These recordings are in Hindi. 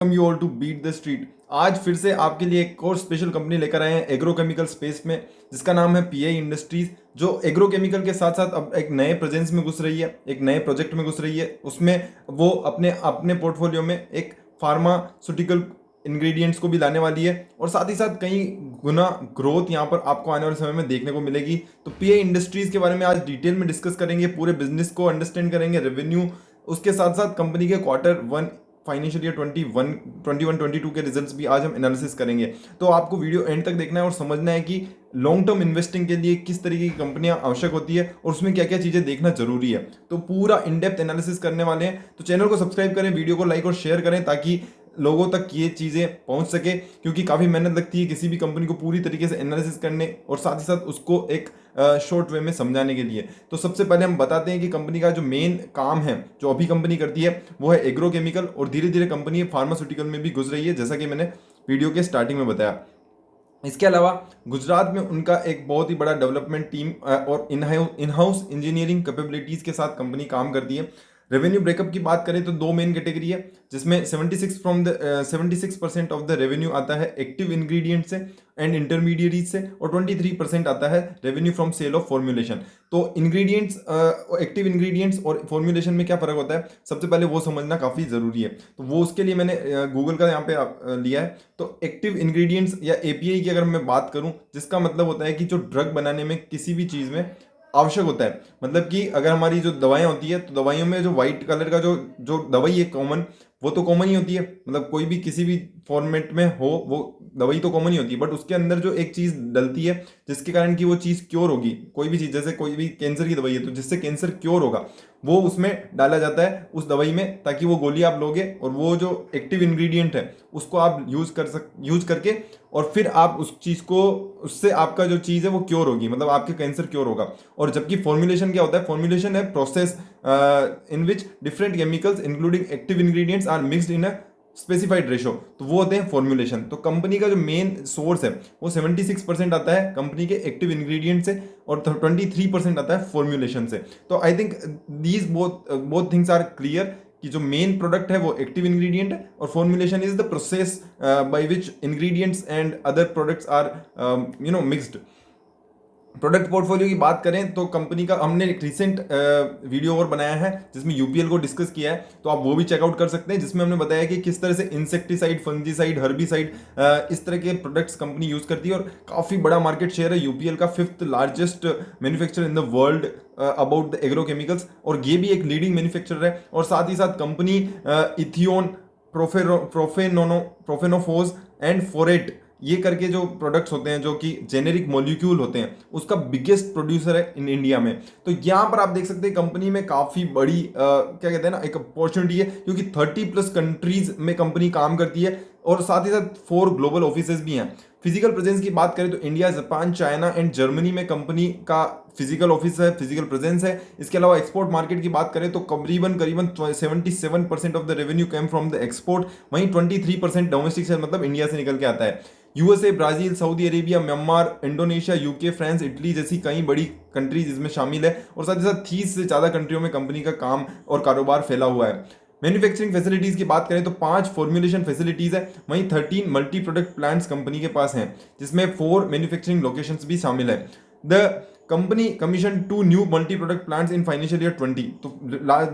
You all to beat the street. आज फिर से आपके लिए एक और स्पेशल कंपनी लेकर आए हैं एग्रोकेमिकल स्पेस में, जिसका नाम है पीआई इंडस्ट्रीज, जो एग्रोकेमिकल के साथ साथ अब एक नए प्रेजेंस में घुस रही है, एक नए प्रोजेक्ट में घुस रही है। उसमें वो अपने अपने पोर्टफोलियो में एक फार्मास्यूटिकल इंग्रेडिएंट्स को भी लाने वाली है, और साथ ही साथ कई गुना ग्रोथ यहाँ पर आपको आने वाले समय में देखने को मिलेगी। तो पीआई इंडस्ट्रीज के बारे में आज डिटेल में डिस्कस करेंगे, पूरे बिजनेस को अंडरस्टैंड करेंगे, रेवेन्यू, उसके साथ साथ कंपनी के क्वार्टर 1 फाइनेंशियल ईयर 21-22 के रिजल्ट्स भी आज हम एनालिसिस करेंगे। तो आपको वीडियो एंड तक देखना है और समझना है कि लॉन्ग टर्म इन्वेस्टिंग के लिए किस तरीके की कंपनियां आवश्यक होती है और उसमें क्या क्या चीजें देखना जरूरी है। तो पूरा इन डेप्थ एनालिसिस करने वाले हैं, तो चैनल को सब्सक्राइब करें, वीडियो को लाइक और शेयर करें ताकि लोगों तक ये चीज़ें पहुंच सके, क्योंकि काफ़ी मेहनत लगती है किसी भी कंपनी को पूरी तरीके से एनालिसिस करने और साथ ही साथ उसको एक शॉर्ट वे में समझाने के लिए। तो सबसे पहले हम बताते हैं कि कंपनी का जो मेन काम है, जो अभी कंपनी करती है, वो है एग्रोकेमिकल, और धीरे धीरे कंपनी फार्मास्यूटिकल में भी घुस रही है, जैसा कि मैंने वीडियो के स्टार्टिंग में बताया। इसके अलावा गुजरात में उनका एक बहुत ही बड़ा डेवलपमेंट टीम और इन हाउस इंजीनियरिंग कैपेबिलिटीज़ के साथ कंपनी काम करती है। रेवेन्यू ब्रेकअप की बात करें तो दो मेन कैटेगरी है, जिसमें 76% ऑफ द रेवेन्यू आता है एक्टिव इंग्रेडिएंट से एंड इंटरमीडिएट से, और 23% आता है revenue from sale of formulation. तो इंग्रेडिएंट्स, एक्टिव इंग्रेडिएंट्स और फॉर्मुलेशन में क्या फ़र्क होता है, सबसे पहले वो समझना काफ़ी ज़रूरी है। तो वो उसके लिए मैंने गूगल का यहाँ पे लिया है। तो एक्टिव इंग्रेडिएंट्स या एपीआई की अगर मैं बात करूँ, जिसका मतलब होता है कि जो ड्रग बनाने में किसी भी चीज़ में आवश्यक होता है, मतलब कि अगर हमारी जो दवाएं होती है, तो दवाइयों में जो वाइट कलर का जो जो दवाई है कॉमन, वो तो कॉमन ही होती है, मतलब कोई भी किसी भी फॉर्मेट में हो वो दवाई तो कॉमन ही होती है, बट उसके अंदर जो एक चीज़ डलती है जिसके कारण कि वो चीज़ क्योर होगी, कोई भी चीज़, जैसे कोई भी कैंसर की दवाई है तो जिससे कैंसर क्योर होगा, वो उसमें डाला जाता है उस दवाई में, ताकि वो गोली आप लोगे और वो जो एक्टिव इंग्रेडिएंट है उसको आप यूज करके, और फिर आप उस चीज़ को, उससे आपका जो चीज़ है वो क्योर होगी, मतलब आपके कैंसर क्योर होगा। और जबकि फॉर्मुलेशन क्या होता है, फॉर्मुलेशन है process in which different chemicals including active ingredients are mixed in a specified ratio, तो वो होते हैं फॉर्मुलेशन। तो कंपनी का जो मेन सोर्स है वो 76% आता है कंपनी के एक्टिव इंग्रेडिएंट से, और 23% आता है फॉर्मुलेशन से। तो I think these both things are clear कि जो मेन प्रोडक्ट है वो एक्टिव इंग्रेडिएंट है, और formulation is the process by which ingredients and other products are mixed. Product portfolio की बात करें तो कंपनी का हमने एक रिसेंट वीडियो और बनाया है जिसमें यूपीएल को डिस्कस किया है, तो आप वो भी चेकआउट कर सकते हैं, जिसमें हमने बताया कि किस तरह से इंसेक्टिसाइड, फंजीसाइड, हर्बिसाइड, इस तरह के प्रोडक्ट्स कंपनी यूज करती है, और काफ़ी बड़ा मार्केट शेयर है यूपीएल का, 5th largest manufacturer in the world about the agrochemicals, और ये भी एक लीडिंग मैन्युफैक्चरर है। और साथ ही साथ कंपनी इथियोन, प्रोफेनोफोज एंड फोरेट, ये करके जो प्रोडक्ट्स होते हैं जो कि जेनेरिक मॉलिक्यूल होते हैं, उसका बिगेस्ट प्रोड्यूसर है इन इंडिया में। तो यहाँ पर आप देख सकते हैं कंपनी में काफ़ी बड़ी क्या कहते हैं ना, एक अपॉर्चुनिटी है, क्योंकि 30+ कंट्रीज में कंपनी काम करती है, और साथ ही साथ 4 ग्लोबल ऑफिसेज भी हैं। फिजिकल प्रेजेंस की बात करें तो India, Japan, China and Germany में कंपनी का फिजिकल ऑफिस है, फिजिकल प्रेजेंस है। इसके अलावा एक्सपोर्ट मार्केट की बात करें तो करीबन 77% of the revenue came from the export, वहीं 23% डोमेस्टिक से, मतलब इंडिया से निकल के आता है। USA, Brazil, Saudi Arabia, Myanmar, Indonesia, UK, France, Italy जैसी कई बड़ी कंट्रीज इसमें शामिल है, और साथ ही साथ 30 से ज़्यादा कंट्रियों में कंपनी का काम और कारोबार फैला हुआ है। मैन्युफैक्चरिंग फैसिलिटीज़ की बात करें तो 5 फॉर्मुलेशन फैसिलिटीज़ है, वहीं 13 मल्टी प्रोडक्ट प्लांट्स कंपनी के पास हैं, जिसमें 4 मैन्युफैक्चरिंग लोकेशंस भी शामिल है। The company commission 2 new multi product plants in financial year 20, तो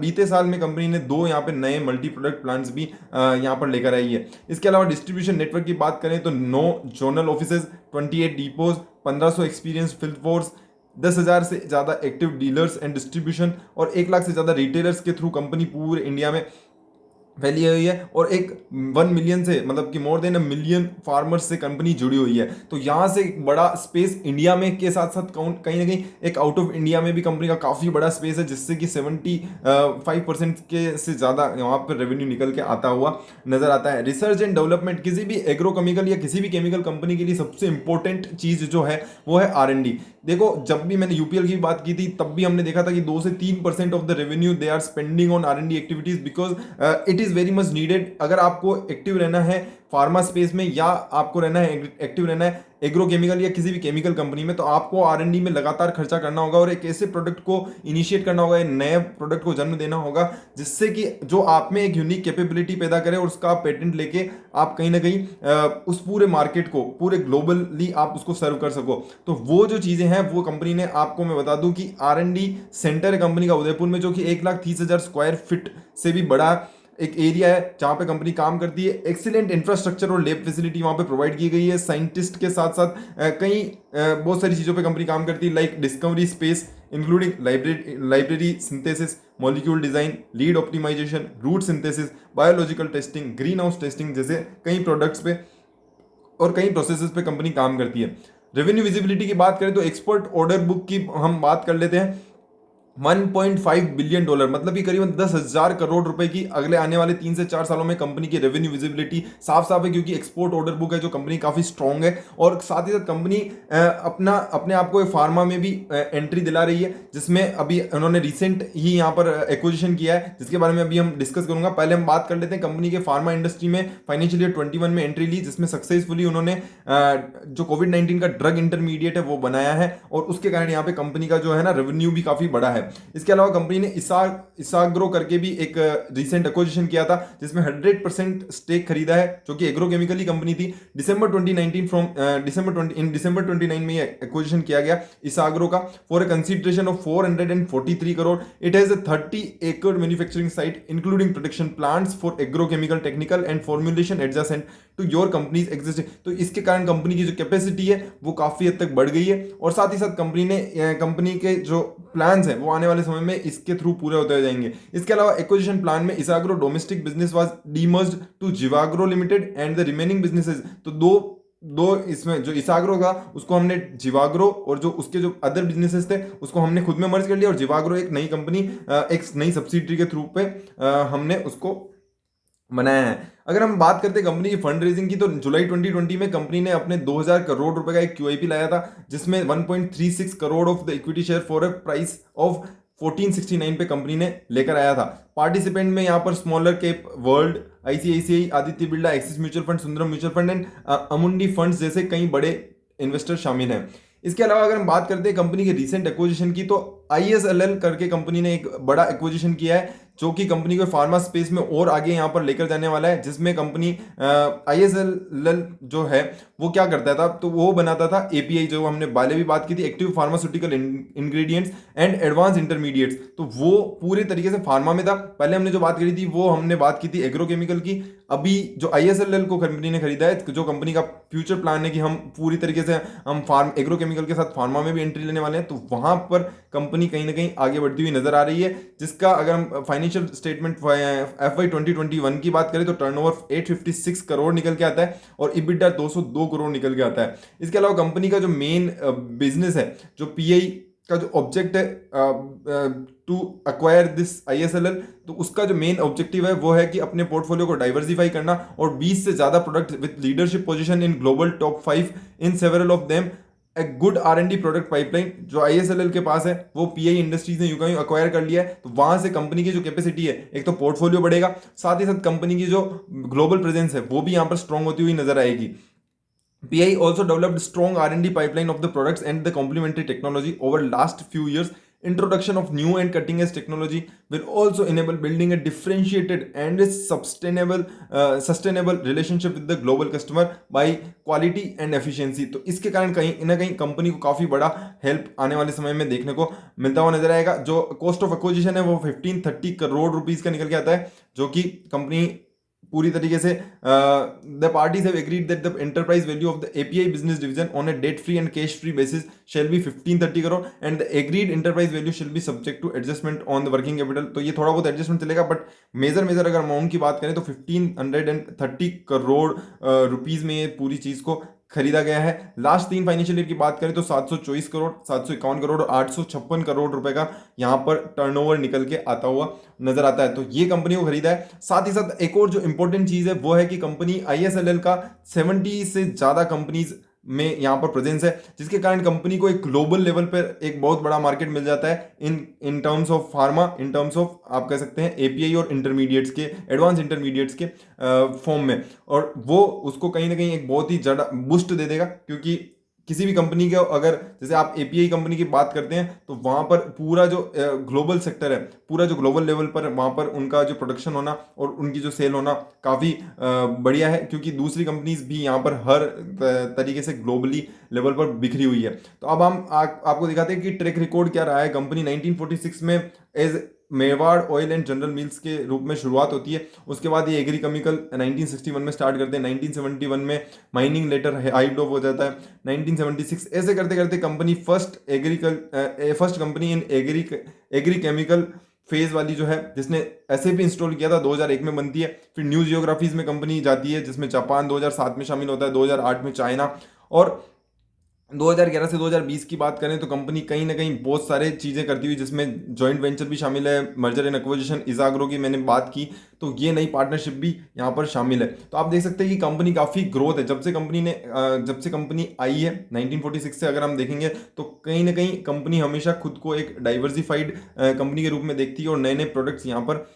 बीते साल में कंपनी ने 2 यहाँ पे नए मल्टी प्रोडक्ट प्लांट्स भी यहाँ पर लेकर आई है। इसके अलावा डिस्ट्रीब्यूशन नेटवर्क की बात करें तो 9 zonal offices, 28 depots, 1500 experience field force, 10,000 से ज़्यादा एक्टिव डीलर्स एंड डिस्ट्रीब्यूशन, और 1 लाख से ज़्यादा रिटेलर्स के थ्रू कंपनी पूरे इंडिया में फैली हुई है, और एक 1 मिलियन से, मतलब कि मोर देन 1 मिलियन फार्मर्स से कंपनी जुड़ी हुई है। तो यहाँ से एक बड़ा स्पेस इंडिया में के साथ साथ कहीं ना कहीं एक आउट ऑफ इंडिया में भी कंपनी का काफ़ी बड़ा स्पेस है, जिससे कि 75% के से ज़्यादा वहाँ पर रेवेन्यू निकल के आता हुआ नजर आता है। रिसर्च एंड डेवलपमेंट किसी भी एग्रोकेमिकल या किसी भी केमिकल कंपनी के लिए सबसे इंपॉर्टेंट चीज़ जो है वो है R&D। देखो, जब भी मैंने यूपीएल की बात की थी तब भी हमने देखा था कि 2 से 3% of the revenue they are spending on R&D activities, because it is very much needed. अगर आपको एक्टिव रहना है फार्मा स्पेस में, या आपको रहना है एक्टिव रहना है एग्रोकेमिकल या किसी भी केमिकल कंपनी में, तो आपको R&D में लगातार खर्चा करना होगा और एक ऐसे प्रोडक्ट को इनिशिएट करना होगा, एक नए प्रोडक्ट को जन्म देना होगा जिससे कि जो आप में एक यूनिक कैपेबिलिटी पैदा करे और उसका आप पेटेंट लेके आप कहीं ना कहीं उस पूरे मार्केट को पूरे ग्लोबली आप उसको सर्व कर सको। तो वो जो चीज़ें हैं वो कंपनी ने, आपको मैं बता दूं कि R&D सेंटर है कंपनी का उदयपुर में, जो कि 1,30,000 स्क्वायर फीट से भी बड़ा एक एरिया है जहां पे कंपनी काम करती है। एक्सीलेंट इंफ्रास्ट्रक्चर और लैब फैसिलिटी वहां पे प्रोवाइड की गई है। साइंटिस्ट के साथ साथ कई बहुत सारी चीज़ों पे कंपनी काम करती है, like discovery space including library synthesis, molecule design, lead optimisation, route synthesis, biological testing, greenhouse testing जैसे कई प्रोडक्ट्स पे और कई प्रोसेसेस पे कंपनी काम करती है। रेवेन्यू विजिबिलिटी की बात करें तो एक्सपोर्ट ऑर्डर बुक की हम बात कर लेते हैं। 1.5 बिलियन डॉलर, मतलब कि करीबन 10,000 करोड़ रुपए की अगले आने वाले 3 से 4 सालों में कंपनी की रेवेन्यू विजिबिलिटी साफ साफ है, क्योंकि एक्सपोर्ट ऑर्डर बुक है जो कंपनी काफी स्ट्रांग है। और साथ ही साथ कंपनी अपने आप को फार्मा में भी एंट्री दिला रही है, जिसमें अभी उन्होंने रिसेंट ही यहाँ पर एक्विजिशन किया है, जिसके बारे में अभी हम डिस्कस करूंगा। पहले हम बात कर लेते हैं कंपनी के फार्मा इंडस्ट्री में फाइनेंशियल ईयर 21 में एंट्री ली, जिसमें सक्सेसफुली उन्होंने जो कोविड-19 का ड्रग इंटरमीडिएट है वो बनाया है, और उसके कारण यहाँ पे कंपनी का जो है ना रेवेन्यू भी काफी बड़ा है। इसके अलावा कंपनी ने इसाग्रो करके भी एक रिसेंट एक्विजिशन किया था, जिसमें 100% स्टेक खरीदा है, जो कि एग्रोकेमिकल की कंपनी थी। दिसंबर 2019 में ये एक्विजिशन किया गया इसाग्रो का for a consideration of 443 crore. It has a 30 एकड़ manufacturing site including production plants for agrochemical technical and formulation adjacent to your company's existing. तो इसके कारण कंपनी की जो कैपेसिटी है वो काफी हद तक बढ़ गई है, और साथ ही साथ कंपनी के जो प्लान्स हैं वो आने वाले समय में इसके थ्रू पूरे होते जाएंगे। इसके अलावा एक्विजिशन प्लान में Isagro domestic business was demerged to Zivagro limited and the remaining businesses. तो दो इसमें जो इसाग्रो था उसको हमने जिवाग्रो, और जो उसके जो अदर बिजनेसेस थे उसको हमने खुद में मर्ज कर लिया, और जिवाग्रो एक नई कंपनी एक नई सब्सिडरी के थ्रू पे हमने उसको बनाया है। अगर हम बात करते हैं कंपनी की फंड रेजिंग की, तो जुलाई 2020 में कंपनी ने अपने 2,000 करोड़ रुपए का एक QIP लाया था, जिसमें 1.36 crore of the equity share for a price of 1469 पे कंपनी ने लेकर आया था। पार्टिसिपेंट में यहाँ पर smaller cap world, ICICI, Aditya Birla, Axis mutual fund, Sundaram mutual fund and Amundi funds जैसे कई बड़े इन्वेस्टर शामिल हैं। इसके अलावा अगर हम बात करते हैं कंपनी के रीसेंट एक्विजिशन की, तो ISLL करके कंपनी ने एक बड़ा एक्विजिशन किया है, जो कि कंपनी को फार्मा स्पेस में और आगे यहाँ पर लेकर जाने वाला है। जिसमें कंपनी ISLL जो है वो क्या करता था, तो वो बनाता था API, जो हमने पहले भी बात की थी, active pharmaceutical ingredients and advance intermediates. तो वो पूरे तरीके से फार्मा में था। पहले हमने जो बात करी थी वो हमने बात की थी एग्रोकेमिकल की। अभी जो ISLL को कंपनी ने खरीदा है, जो कंपनी का फ्यूचर प्लान है कि हम पूरी तरीके से हम एग्रोकेमिकल के साथ फार्मा में भी एंट्री लेने वाले हैं, तो वहां पर कंपनी कहीं ना कहीं आगे बढ़ती हुई नजर आ रही है। जिसका अगर हम फाइनेंशियल स्टेटमेंट FY 2021 की बात करें तो टर्नओवर 856 करोड़ निकल के आता है, और EBITDA 202 करोड़ निकल के आता है। इसके अलावा कंपनी का जो मेन बिजनेस है, जो PI का जो ऑब्जेक्ट है टू अक्वायर दिस ISLL, तो उसका जो मेन ऑब्जेक्टिव है वो है कि अपने पोर्टफोलियो को डाइवर्सिफाई करना, और 20 से ज्यादा product with leadership position in global top 5 in several of them a good R&D product pipeline. जो ISLL के पास है वो PI इंडस्ट्रीज ने यूं अक्वायर कर लिया है, तो वहां से कंपनी की जो कैपेसिटी है, एक तो पोर्टफोलियो बढ़ेगा, साथ ही साथ कंपनी की जो ग्लोबल प्रेजेंस है वो भी यहाँ पर स्ट्रांग होती हुई नजर आएगी। PI also developed strong R&D pipeline of the products and the complementary technology over last few years. Introduction of new and cutting-edge technology will also enable building a differentiated and sustainable relationship with the global customer by quality and efficiency। तो इसके कारण कहीं ना कहीं कंपनी को काफी बड़ा हेल्प आने वाले समय में देखने को मिलता हुआ नजर आएगा। जो कॉस्ट ऑफ एक्विजिशन है वो 1530 करोड़ रुपीस का निकल के आता है, जो कि कंपनी पूरी तरीके से the parties have agreed that the enterprise value of the API business division on a debt free and cash free basis shall be 1530 crore and the agreed enterprise value shall be subject to adjustment on the working capital. तो ये थोड़ा बहुत एडजस्टमेंट चलेगा, बट मेजर अगर अमाउंट की बात करें तो 1530 करोड़ रुपीज में ये पूरी चीज को खरीदा गया है। लास्ट 3 फाइनेंशियल ईयर की बात करें तो 724 करोड़, 751 करोड़ और 856 करोड़ रुपए का यहाँ पर टर्नओवर निकल के आता हुआ नजर आता है। तो ये कंपनी को खरीदा है। साथ ही साथ एक और जो इंपॉर्टेंट चीज है वो है कि कंपनी ISLL का 70 से ज्यादा कंपनीज में यहाँ पर प्रेजेंस है, जिसके कारण कंपनी को एक ग्लोबल लेवल पर एक बहुत बड़ा मार्केट मिल जाता है in in terms of pharma, in terms of आप कह सकते हैं एपीआई और इंटरमीडिएट्स के, एडवांस इंटरमीडिएट्स के फॉर्म में। और वो उसको कहीं ना कहीं एक बहुत ही ज़्यादा बूस्ट दे देगा, क्योंकि किसी भी कंपनी के अगर जैसे आप एपीआई कंपनी की बात करते हैं तो वहाँ पर पूरा जो ग्लोबल सेक्टर है, पूरा जो ग्लोबल लेवल पर वहाँ पर उनका जो प्रोडक्शन होना और उनकी जो सेल होना काफ़ी बढ़िया है, क्योंकि दूसरी कंपनीज भी यहाँ पर हर तरीके से ग्लोबली लेवल पर बिखरी हुई है। तो अब हम आपको दिखाते हैं कि ट्रैक रिकॉर्ड क्या रहा है। कंपनी 1946 में as Mewar oil and general mills के रूप में शुरुआत होती है। उसके बाद ये एग्री केमिकल 1961 में स्टार्ट करते हैं, 1971 में माइनिंग लेटर हाइड ऑफ हो जाता है, 1976 ऐसे करते करते कंपनी फर्स्ट कंपनी इन एग्री केमिकल फेज वाली जो है जिसने एसएपी इंस्टॉल किया था 2001 में बनती है। फिर न्यू जियोग्राफीज में कंपनी जाती है, जिसमें जापान 2007 में शामिल होता है, 2008 में चाइना, और 2011 से 2020 की बात करें तो कंपनी कहीं ना कहीं बहुत सारे चीज़ें करती हुई, जिसमें जॉइंट वेंचर भी शामिल है, मर्जर एंड एक्विजिशन, इजाग्रो की मैंने बात की, तो ये नई पार्टनरशिप भी यहाँ पर शामिल है। तो आप देख सकते हैं कि कंपनी काफ़ी ग्रोथ है जब से कंपनी आई है 1946 से अगर हम देखेंगे तो कहीं ना कहीं कंपनी हमेशा खुद को एक डाइवर्सिफाइड कंपनी के रूप में देखती है और नए नए प्रोडक्ट्स यहाँ पर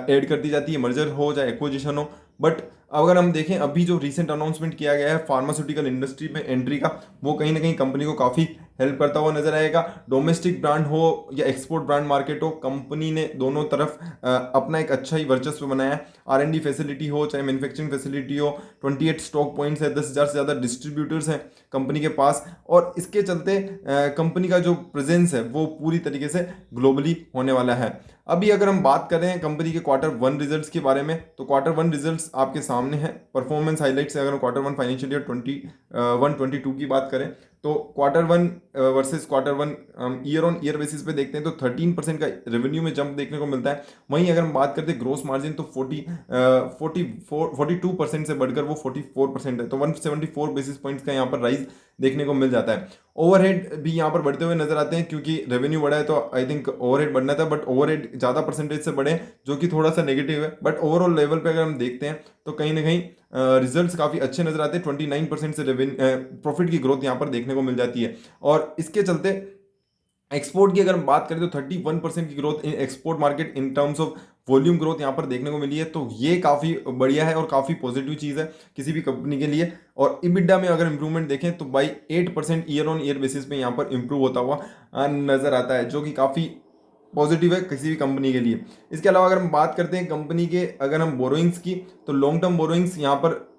ऐड करती जाती है, मर्जर हो चाहे एक्विजिशन हो। बट अगर हम देखें अभी जो रिसेंट अनाउंसमेंट किया गया है फार्मास्यूटिकल इंडस्ट्री में एंट्री का, वो कहीं ना कहीं कंपनी को काफ़ी हेल्प करता हुआ नजर आएगा। डोमेस्टिक ब्रांड हो या एक्सपोर्ट ब्रांड मार्केट हो, कंपनी ने दोनों तरफ अपना एक अच्छा ही वर्चस्व बनाया है। आर&डी फैसिलिटी हो चाहे मैन्युफैक्चरिंग फैसिलिटी हो, 28 स्टॉक पॉइंट्स है, 10,000 से ज़्यादा डिस्ट्रीब्यूटर्स हैं कंपनी के पास, और इसके चलते कंपनी का जो प्रेजेंस है वो पूरी तरीके से ग्लोबली होने वाला है। अभी अगर हम बात करें कंपनी के Q1 रिजल्ट्स के बारे में, तो Q1 रिजल्ट्स आपके सामने है। परफॉर्मेंस हाइलाइट्स अगर हम Q1 फाइनेंशियल ईयर 21-22 की बात करें तो Q1 versus Q1 year on year basis पे देखते हैं तो 13% का रेवेन्यू में जंप देखने को मिलता है। वहीं अगर हम बात करते हैं ग्रोस मार्जिन तो 42% से बढ़कर वो 44% है, तो 174 बेसिस पॉइंट्स का यहाँ पर राइज देखने को मिल जाता है। ओवरहेड भी यहाँ पर बढ़ते हुए नजर आते हैं, क्योंकि रेवेन्यू बढ़ा है तो आई थिंक ओवरहेड बढ़ना था, बट ओवरहेड ज़्यादा परसेंटेज से बढ़े जो कि थोड़ा सा नेगेटिव है। बट ओवरऑल लेवल पे अगर हम देखते हैं तो कहीं ना कहीं रिजल्ट्स काफ़ी अच्छे नजर आते हैं। 29% से प्रॉफिट की ग्रोथ यहाँ पर देखने को मिल जाती है, और इसके चलते एक्सपोर्ट की अगर हम बात करें तो 31% की growth in export market in terms of volume growth यहाँ पर देखने को मिली है। तो ये काफ़ी बढ़िया है और काफ़ी पॉजिटिव चीज़ है किसी भी कंपनी के लिए। और इबिडा में अगर इंप्रूवमेंट देखें तो by 8% year on year basis पे यहाँ पर इंप्रूव होता हुआ नजर आता है, जो कि काफ़ी पॉजिटिव है किसी भी कंपनी के लिए। इसके अलावा अगर हम बात करते हैं कंपनी के अगर हम बोरोइंग्स की, तो लॉन्ग टर्म बोरोइंग्स यहाँ पर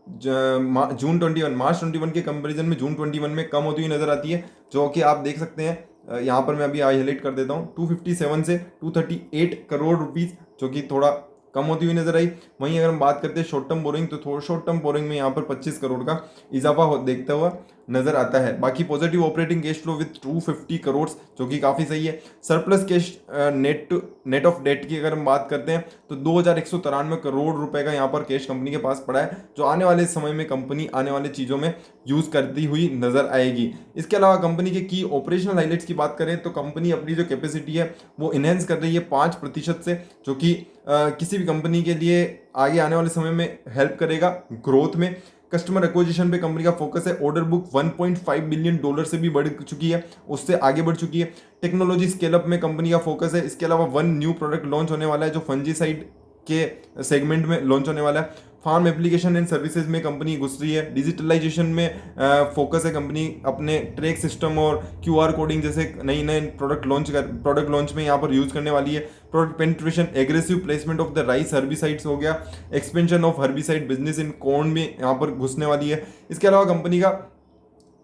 मार्च 21 के कंपेरिजन में जून 21 में कम होती हुई नजर आती है, जो कि आप देख सकते हैं। यहाँ पर मैं अभी हाईलाइट कर देता हूँ, 257 से 238 करोड़ रुपीस, जो कि थोड़ा कम होती हुई नजर आई। वहीं अगर हम बात करते हैं शॉर्ट टर्म बोरिंग, तो थोड़ा शॉर्ट टर्म बोरिंग में यहाँ पर 25 करोड़ का इजाफा देखता हुआ नजर आता है। बाकी positive operating cash flow with 250 crore, जो कि काफ़ी सही है। Surplus cash net of debt की अगर हम बात करते हैं तो 2,193 करोड़ रुपए का यहाँ पर कैश कंपनी के पास पड़ा है, जो आने वाले समय में कंपनी आने वाले चीज़ों में यूज़ करती हुई नजर आएगी। इसके अलावा कंपनी के की ऑपरेशनल हाइलाइट्स की बात करें तो कंपनी अपनी जो कैपेसिटी है वो इनहेंस कर रही है 5% से, जो कि किसी भी कंपनी के लिए आगे आने वाले समय में हेल्प करेगा ग्रोथ में। कस्टमर एक्विजिशन पे कंपनी का फोकस है। ऑर्डर बुक 1.5 बिलियन डॉलर से भी बढ़ चुकी है, उससे आगे बढ़ चुकी है। टेक्नोलॉजी स्केल अप में कंपनी का फोकस है। इसके अलावा 1 न्यू प्रोडक्ट लॉन्च होने वाला है जो फंजीसाइड के सेगमेंट में लॉन्च होने वाला है। फार्म एप्लीकेशन एंड सर्विसेज में कंपनी घुस रही है। डिजिटलाइजेशन में फोकस है कंपनी अपने ट्रैक सिस्टम और क्यूआर कोडिंग जैसे नई नए प्रोडक्ट लॉन्च में यहाँ पर यूज करने वाली है। Product penetration, aggressive placement of the rice herbicides हो गया। Expansion of herbicide business in corn में यहाँ पर घुसने वाली है। इसके अलावा कंपनी का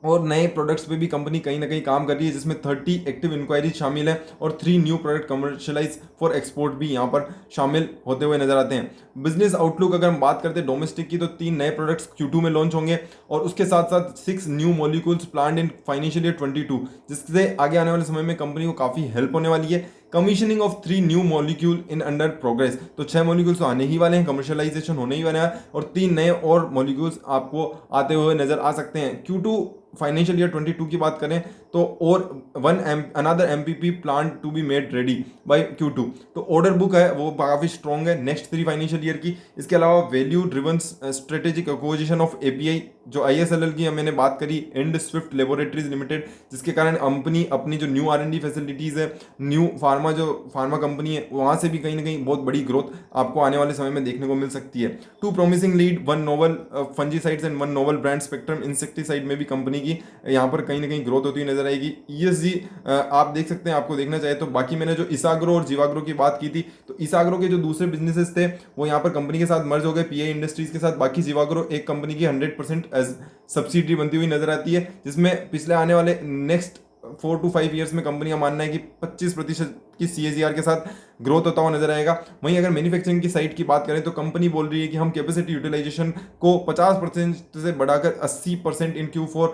और नए प्रोडक्ट्स पे भी कंपनी कहीं ना कहीं काम कर रही है, जिसमें 30 एक्टिव इंक्वायरी शामिल है और 3 new product commercialise for export भी यहाँ पर शामिल होते हुए नजर आते हैं। बिजनेस आउटलुक अगर हम बात करते हैं डोमेस्टिक की, तो 3 नए प्रोडक्ट्स Q2 में लॉन्च होंगे और उसके साथ साथ 6 new molecules planned in financial year 22, जिससे आगे आने वाले समय में कंपनी को काफ़ी हेल्प होने वाली है। Commissioning of 3 new molecule in under progress, तो 6 मॉलिक्यूल्स तो आने ही वाले हैं, कमर्शियलाइजेशन होने ही वाला है और 3 नए और मॉलिक्यूल्स आपको आते हुए नजर आ सकते हैं। Q2 फाइनेंशियल ईयर 22 की बात करें तो और another MPP plan to be made ready by Q2। तो ऑर्डर बुक है वो काफ़ी स्ट्रॉन्ग है नेक्स्ट 3 फाइनेंशियल ईयर की। इसके अलावा value driven strategic acquisition of API जो ISLL की मैंने बात करी, एंड स्विफ्ट लेबोरेटरीज लिमिटेड, जिसके कारण कंपनी अपनी जो न्यू R&D फैसिलिटीज़ है, न्यू फार्मा कंपनी है, वहाँ से भी कहीं ना कहीं बहुत बड़ी ग्रोथ आपको आने वाले समय में देखने को मिल सकती है। 2 promising lead, 1 novel fungicides and 1 novel brand spectrum insecticide में भी कंपनी की यहाँ पर कहीं ना कहीं ग्रोथ होती हुई नजर आएगी। ESG आप देख सकते हैं, आपको देखना चाहे तो। बाकी मैंने जो इसाग्रो और जीवाग्रो की बात की थी, तो इसाग्रो के जो दूसरे बिजनेसेस थे वो यहाँ पर कंपनी के साथ मर्ज हो गए PI इंडस्ट्रीज के साथ। बाकी जीवाग्रो एक कंपनी की 100% एज सब्सिडी बनती हुई नजर आती है, जिसमें पिछले आने वाले नेक्स्ट 4 to 5 ईयर्स में कंपनी का मानना है कि 25% की CAGR के साथ ग्रोथ होता हुआ नजर आएगा। वहीं अगर मैन्युफैक्चरिंग की साइड की बात करें तो कंपनी बोल रही है कि हम कैपेसिटी यूटिलाइजेशन को 50% से बढ़ाकर 80% in Q4,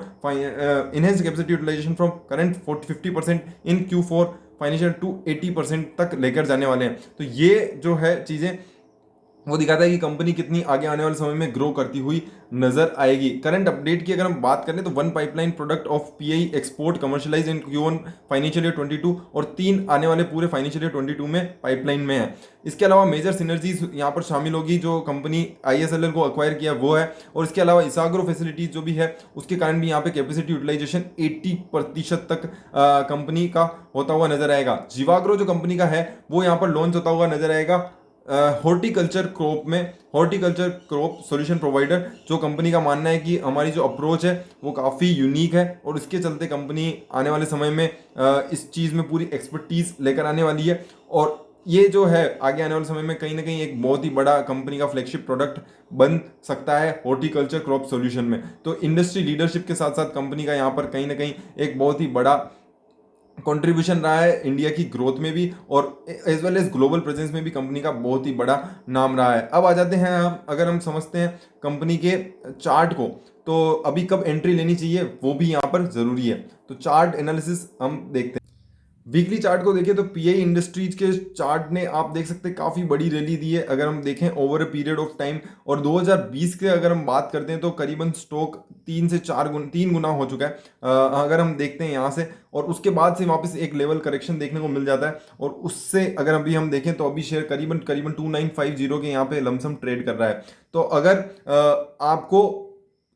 enhance capacity utilisation from current 50% in Q4 financial to 80% तक लेकर जाने वाले हैं। तो ये जो है चीज़ें वो दिखाता है कि कंपनी कितनी आगे आने वाले समय में ग्रो करती हुई नजर आएगी। करंट अपडेट की अगर हम बात करें तो 1 pipeline product of PI export commercialise in Q1 financial year 22 और 3 आने वाले पूरे फाइनेंशियल ईयर 22 में पाइपलाइन में है। इसके अलावा मेजर सिनर्जीज यहाँ पर शामिल होगी जो कंपनी ISLL को अक्वायर किया वो है, और इसके अलावा इसाग्रो फैसिलिटीज जो भी है उसके कारण भी यहाँ पे कैपेसिटी यूटिलाइजेशन 80% तक कंपनी का होता हुआ नजर आएगा। जीवाग्रो जो कंपनी का है वो यहाँ पर लॉन्च होता हुआ नजर आएगा हॉर्टिकल्चर क्रॉप सॉल्यूशन प्रोवाइडर, जो कंपनी का मानना है कि हमारी जो अप्रोच है वो काफ़ी यूनिक है और इसके चलते कंपनी आने वाले समय में इस चीज़ में पूरी एक्सपर्टीज लेकर आने वाली है। और ये जो है आगे आने वाले समय में कहीं ना कहीं एक बहुत ही बड़ा कंपनी का फ्लैगशिप प्रोडक्ट बन सकता है हॉर्टिकल्चर क्रॉप सॉल्यूशन में। तो इंडस्ट्री लीडरशिप के साथ साथ कंपनी का यहाँ पर कहीं ना कहीं एक बहुत ही बड़ा कंट्रीब्यूशन रहा है इंडिया की ग्रोथ में भी, और as well as global presence में भी कंपनी का बहुत ही बड़ा नाम रहा है। अब आ जाते हैं अगर हम समझते हैं कंपनी के चार्ट को, तो अभी कब एंट्री लेनी चाहिए वो भी यहाँ पर जरूरी है। तो चार्ट एनालिसिस हम देखते हैं। वीकली चार्ट को देखें तो PI इंडस्ट्रीज के चार्ट ने आप देख सकते हैं काफ़ी बड़ी रैली दी है अगर हम देखें over a period of time. और 2020 के अगर हम बात करते हैं तो करीबन स्टॉक 3 गुना हो चुका है अगर हम देखते हैं यहाँ से, और उसके बाद से वापस एक लेवल करेक्शन देखने को मिल जाता है। और उससे अगर अभी हम देखें तो अभी शेयर करीबन 2950 के यहाँ पे लमसम ट्रेड कर रहा है। तो अगर आपको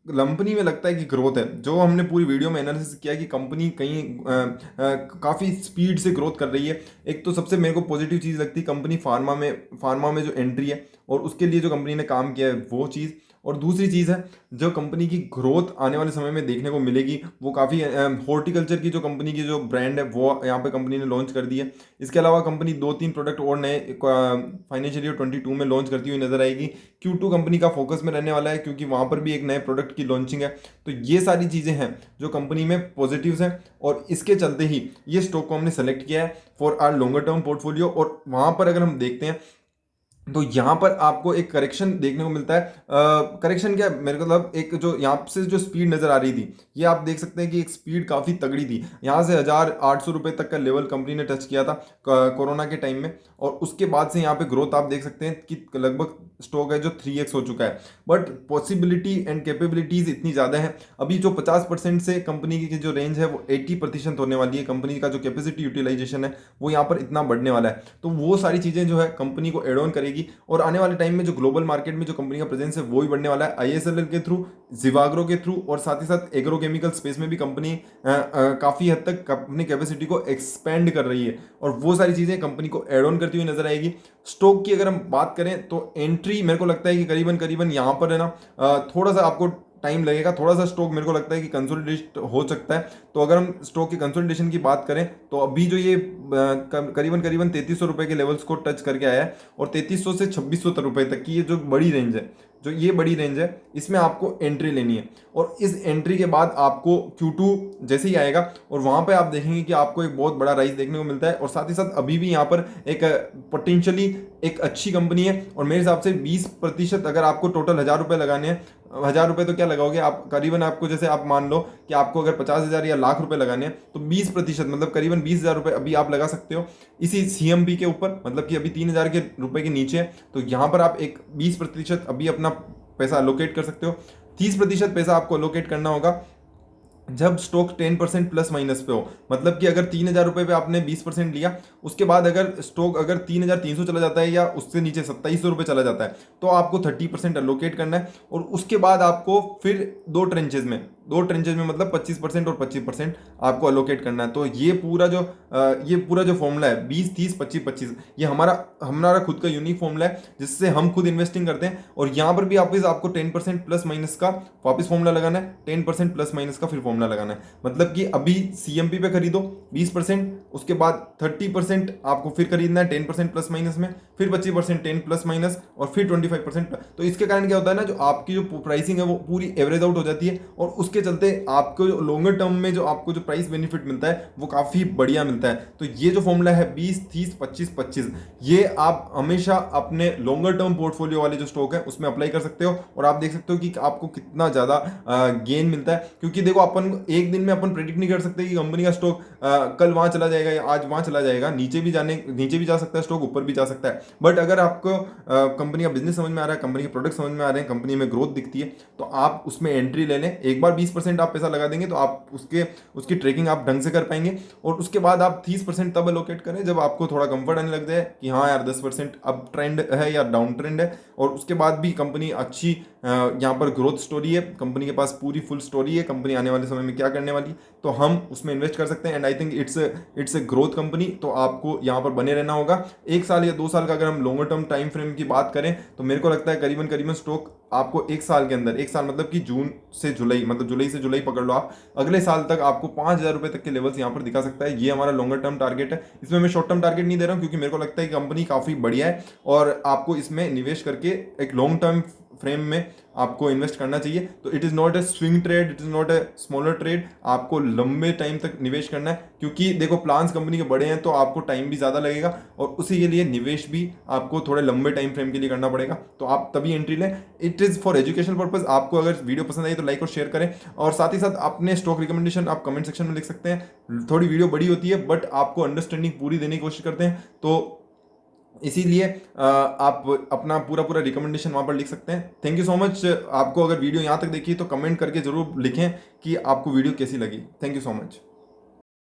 कंपनी में लगता है कि ग्रोथ है, जो हमने पूरी वीडियो में एनालिसिस किया कि कंपनी कहीं काफ़ी स्पीड से ग्रोथ कर रही है। एक तो सबसे मेरे को पॉजिटिव चीज़ लगती है कंपनी फार्मा में जो एंट्री है और उसके लिए जो कंपनी ने काम किया है वो चीज़। और दूसरी चीज़ है जो कंपनी की ग्रोथ आने वाले समय में देखने को मिलेगी वो काफ़ी हॉर्टिकल्चर की जो कंपनी की जो ब्रांड है वो यहाँ पे कंपनी ने लॉन्च कर दी है। इसके अलावा कंपनी 2-3 प्रोडक्ट और नए फाइनेंशियल ईयर 22 में लॉन्च करती हुई नजर आएगी। Q2 कंपनी का फोकस में रहने वाला है क्योंकि वहाँ पर भी एक नए प्रोडक्ट की लॉन्चिंग है। तो ये सारी चीज़ें हैं जो कंपनी में पॉजिटिव्स हैं, और इसके चलते ही ये स्टॉक को हमने सेलेक्ट किया है for our longer term portfolio. और वहाँ पर अगर हम देखते हैं तो यहाँ पर आपको एक करेक्शन देखने को मिलता है। करेक्शन क्या मेरे को मतलब एक जो यहाँ से जो स्पीड नजर आ रही थी ये आप देख सकते हैं कि एक स्पीड काफ़ी तगड़ी थी। यहाँ से 1800 रुपये तक का लेवल कंपनी ने टच किया था कोरोना के टाइम में, और उसके बाद से यहाँ पे ग्रोथ आप देख सकते हैं कि लगभग स्टॉक है जो 3x हो चुका है। बट पॉसिबिलिटी एंड कैपेबिलिटीज इतनी ज़्यादा है, अभी जो 50% से कंपनी की जो रेंज है वो 80% होने वाली है। कंपनी का जो कैपेसिटी यूटिलाइजेशन है वो यहाँ पर इतना बढ़ने वाला है, तो वो सारी चीज़ें जो है कंपनी को एड ऑन करेगी। और आने वाले टाइम में जो ग्लोबल मार्केट में जो कंपनी का प्रेजेंस है वो भी बढ़ने वाला है ISLL के थ्रू, जीवाग्रो के थ्रू, और साथ ही साथ एग्रोकेमिकल स्पेस में भी कंपनी काफ़ी हद तक अपनी कैपेसिटी को एक्सपेंड कर रही है, और वो सारी चीज़ें कंपनी को एड ऑन करती हुई नजर आएगी। स्टॉक की अगर हम बात करें तो एंट्री मेरे को लगता है कि करीबन यहाँ पर है ना थोड़ा सा आपको टाइम लगेगा। थोड़ा सा स्टॉक मेरे को लगता है कि कंसोलिडेट हो सकता है। तो अगर हम स्टॉक की कंसोलिडेशन की बात करें तो अभी जो ये करीबन 3300 रुपये के लेवल्स को टच करके आया है, और 3300 से 2600 रुपये तक की ये जो बड़ी रेंज है इसमें आपको एंट्री लेनी है। और इस एंट्री के बाद आपको Q2 जैसे ही आएगा और वहाँ पे आप देखेंगे कि आपको एक बहुत बड़ा राइज देखने को मिलता है। और साथ ही साथ अभी भी यहाँ पर एक पोटेंशियली एक अच्छी कंपनी है, और मेरे हिसाब से 20% अगर आपको टोटल 1000 रुपये लगाने हैं, 1000 रुपये तो क्या लगाओगे आप, करीबन आपको जैसे आप मान लो कि आपको अगर 50,000 या लाख रुपए लगाने हैं तो 20% मतलब करीबन 20,000 रुपये अभी आप लगा सकते हो इसी CMB के ऊपर, मतलब कि अभी 3,000 के रुपए के नीचे है। तो यहाँ पर आप एक 20% अभी अपना पैसा अलोकेट कर सकते हो। 30% पैसा आपको अलोकेट करना होगा जब स्टॉक 10% प्लस माइनस पे हो, मतलब कि अगर 3,000 रुपये पे आपने 20% लिया, उसके बाद अगर स्टॉक अगर 3,300 चला जाता है या उससे नीचे 2,700 रुपये चला जाता है, तो आपको 30% अलोकेट करना है। और उसके बाद आपको फिर दो ट्रेंचेज में मतलब 25% और 25% आपको अलोकेट करना है। तो ये पूरा जो फॉर्मूला है 20 30 25 25, ये हमारा हमारा खुद का यूनिक फॉर्मूला है जिससे हम खुद इन्वेस्टिंग करते हैं। और यहाँ पर भी वापस आपको 10% प्लस माइनस का वापस फॉर्मूला लगाना है, 10% प्लस माइनस का फिर फॉर्मूला लगाना है। मतलब कि अभी सीएमपी पे खरीदो 20%, उसके बाद 30% आपको फिर खरीदना है 10% प्लस माइनस में, फिर 25% 10 प्लस माइनस, और फिर 25%। तो इसके कारण क्या होता है ना, जो आपकी जो प्राइसिंग है वो पूरी एवरेज आउट हो जाती है, और उसके चलते आपको जो लॉन्गर टर्म में जो आपको जो प्राइस बेनिफिट मिलता है वो काफ़ी बढ़िया मिलता है। तो ये जो फॉर्मूला है 20 30 25 25, ये आप हमेशा अपने लॉन्गर टर्म पोर्टफोलियो वाले जो स्टॉक है उसमें अप्लाई कर सकते हो, और आप देख सकते हो कि आपको कितना ज़्यादा गेन मिलता है। क्योंकि देखो, अपन एक दिन में अपन प्रेडिक्ट नहीं कर सकते कि कंपनी का स्टॉक कल वहाँ चला जाएगा या आज वहाँ चला जाएगा, नीचे भी जा सकता है स्टॉक, ऊपर भी जा सकता है। बट अगर आपको कंपनी का बिजनेस समझ में आ रहा है, कंपनी के प्रोडक्ट समझ में आ रहे हैं, कंपनी में ग्रोथ दिखती है, तो आप उसमें एंट्री ले लें। एक बार 20% आप पैसा लगा देंगे तो आप उसकी ट्रेकिंग आप ढंग से कर पाएंगे। और उसके बाद आप 30% तब अलोकेट करें जब आपको थोड़ा कंफर्ट आने लग जाए कि हाँ यार 10% अप ट्रेंड है या डाउन ट्रेंड है, और उसके बाद भी कंपनी अच्छी यहाँ पर ग्रोथ स्टोरी है, कंपनी के पास पूरी फुल स्टोरी है, कंपनी आने वाले समय में क्या करने वाली, तो हम उसमें इन्वेस्ट कर सकते हैं। And I think it's a growth company. तो आपको यहाँ पर बने रहना होगा। 1 साल या 2 साल का अगर हम लॉन्गर टर्म टाइम फ्रेम की बात करें, तो मेरे को लगता है करीबन करीबन स्टॉक आपको 1 साल के अंदर, 1 साल मतलब कि जून से जुलाई, मतलब जुलाई से जुलाई पकड़ लो आप, अगले साल तक आपको 5,000 रुपये तक के लेवल्स यहाँ पर दिखा सकता है। ये हमारा लॉन्गर टर्म टारगेट है। इसमें मैं शॉर्ट टर्म टारगेट नहीं दे रहा हूँ, क्योंकि मेरे को लगता है कि कंपनी काफ़ी बढ़िया है, और आपको इसमें निवेश करके एक लॉन्ग टर्म फ्रेम में आपको इन्वेस्ट करना चाहिए। तो it is not a swing trade, it is not a smaller trade, आपको लंबे टाइम तक निवेश करना है। क्योंकि देखो, प्लान्स कंपनी के बड़े हैं तो आपको टाइम भी ज़्यादा लगेगा, और उसी के लिए निवेश भी आपको थोड़े लंबे टाइम फ्रेम के लिए करना पड़ेगा। तो आप तभी एंट्री लें। It is for educational purpose. आपको अगर वीडियो पसंद आई तो लाइक और शेयर करें, और साथ ही साथ अपने स्टॉक रिकमेंडेशन आप कमेंट सेक्शन में लिख सकते हैं। थोड़ी वीडियो बड़ी होती है बट आपको अंडरस्टैंडिंग पूरी देने की कोशिश करते हैं, तो इसीलिए आप अपना पूरा पूरा रिकमेंडेशन वहाँ पर लिख सकते हैं। Thank you so much. आपको अगर वीडियो यहाँ तक देखी तो कमेंट करके जरूर लिखें कि आपको वीडियो कैसी लगी। Thank you so much.